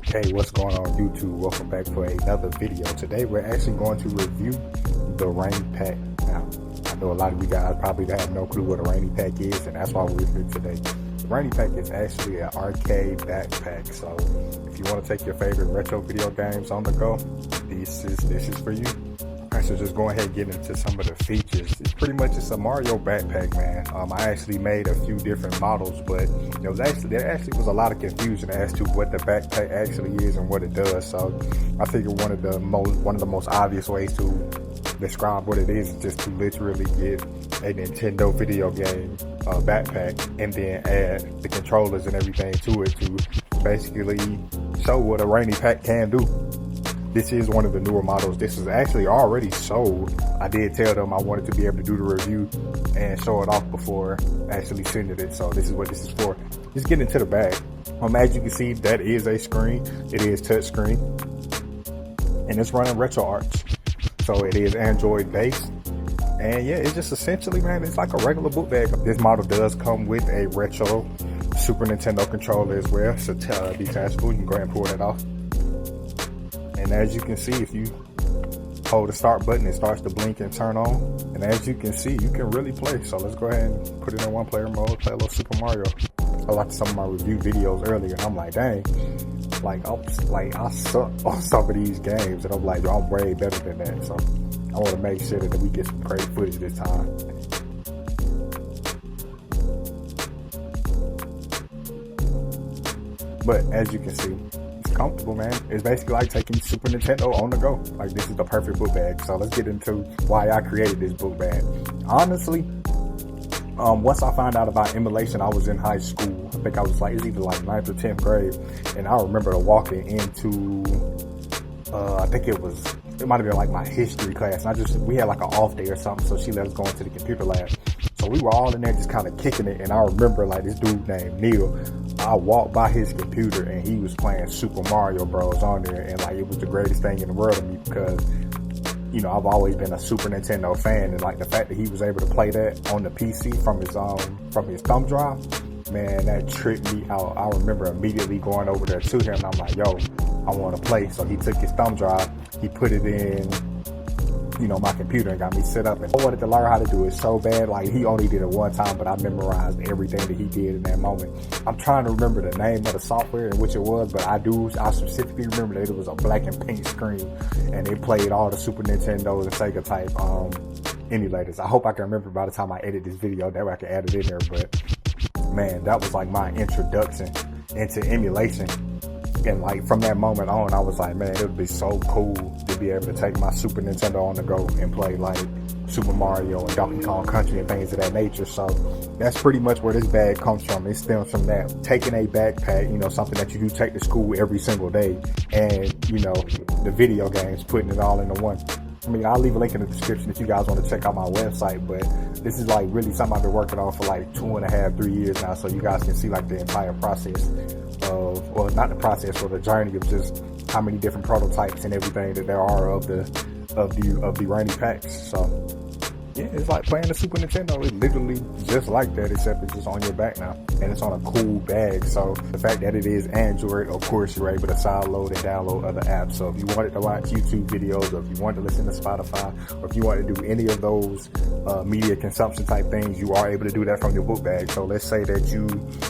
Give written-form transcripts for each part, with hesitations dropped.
Hey, what's going on YouTube? Welcome back for another video. Today we're actually going to review the RaineyPack. Now, I know a lot of you guys probably have no clue what a RaineyPack is, and that's why we're here today. The RaineyPack is actually an arcade backpack. So if you want to take your favorite retro video games on the go, this is for you. So just go ahead and get into some of the features. It's pretty much just a Mario backpack, man. I actually made a few different models, but there actually was a lot of confusion as to what the backpack actually is and what it does. So I figured one of the most obvious ways to describe what it is just to literally get a Nintendo video game backpack and then add the controllers and everything to it to basically show what a RaineyPack can do. This is one of the newer models. This is actually already sold. I did tell them I wanted to be able to do the review and show it off before actually sending it. So this is what this is for. Just get into the bag. As you can see, that is a screen. It is touch screen. And it's running RetroArch. So it is Android based. And yeah, it's just essentially, man, it's like a regular book bag. This model does come with a retro Super Nintendo controller as well. So detachable, you can go ahead and pull that off. And as you can see, if you hold the start button, it starts to blink and turn on. And as you can see, you can really play. So let's go ahead and put it in one player mode, play a little Super Mario. I liked some of my review videos earlier, and I'm like, dang, I suck on some of these games. And I'm like, yo, I'm way better than that. So I want to make sure that we get some great footage this time. But as you can see, comfortable, man. It's basically like taking Super Nintendo on the go. Like, this is the perfect book bag. So let's get into why I created this book bag. Honestly, once I found out about emulation, I was in high school. I think I was it's either like 9th or 10th grade. And I remember walking into, I think it might have been like my history class. And we had like an off day or something. So she let us go into the computer lab. So we were all in there just kind of kicking it. And I remember like this dude named Neil, I walked by his computer and he was playing Super Mario Bros. On there, and like it was the greatest thing in the world to me because, you know, I've always been a Super Nintendo fan, and like the fact that he was able to play that on the PC from his thumb drive, man, that tripped me out. I remember immediately going over there to him and I'm like, yo, I want to play. So he took his thumb drive, he put it in, you know, my computer and got me set up, and I wanted to learn how to do it so bad. Like, he only did it one time, but I memorized everything that he did in that moment. I'm trying to remember the name of the software in which it was, but I specifically remember that it was a black and pink screen, and they played all the Super Nintendo and Sega type emulators. I hope I can remember by the time I edit this video, that way I can add it in there. But man, that was like my introduction into emulation. And like from that moment on, I was like, man, it would be so cool to be able to take my Super Nintendo on the go and play like Super Mario and Donkey Kong Country and things of that nature. So that's pretty much where this bag comes from. It stems from that. Taking a backpack, you know, something that you do take to school every single day, and, you know, the video games, putting it all into one. I mean, I'll leave a link in the description if you guys want to check out my website, but this is like really something I've been working on for like 2.5, 3 years now, so you guys can see like the entire process of, well, not the process, or the journey of just how many different prototypes and everything that there are of the RaineyPacks. So yeah, it's like playing the Super Nintendo. It's literally just like that, except it's just on your back now, and it's on a cool bag. So the fact that it is Android, of course, you're able to sideload and download other apps. So if you wanted to watch YouTube videos, or if you wanted to listen to Spotify, or if you wanted to do any of those media consumption type things, you are able to do that from your book bag. So let's say that you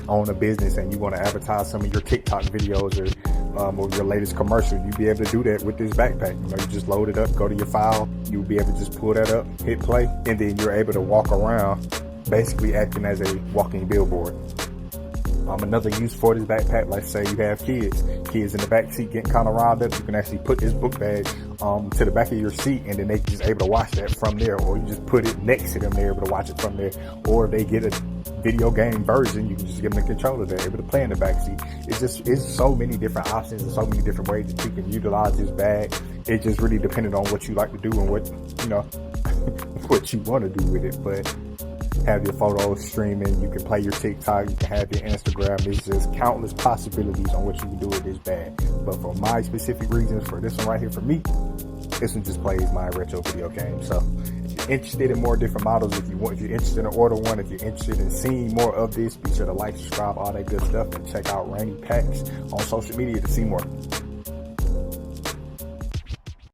own a business and you want to advertise some of your TikTok videos or your latest commercial, you'd be able to do that with this backpack. You know, you just load it up, go to your file, you'll be able to just pull that up, hit play, and then you're able to walk around basically acting as a walking billboard. Another use for this backpack, like say you have kids in the back seat getting kind of riled up, you can actually put this book bag to the back of your seat, and then they just able to watch that from there, or you just put it next to them, they're able to watch it from there. Or if they get a video game version, you can just give them the controller, they're able to play in the back seat. It's so many different options and so many different ways that you can utilize this bag. It just really depended on what you like to do and what, you know, what you want to do with it. But have your photos streaming, you can play your TikTok, you can have your Instagram. There's just countless possibilities on what you can do with this bag. But for my specific reasons, for this one right here, for me, this one just plays my retro video game. So if you interested in more different models, if you're interested in order one, if you're interested in seeing more of this, be sure to like, subscribe, all that good stuff, and check out RaineyPacks on social media to see more.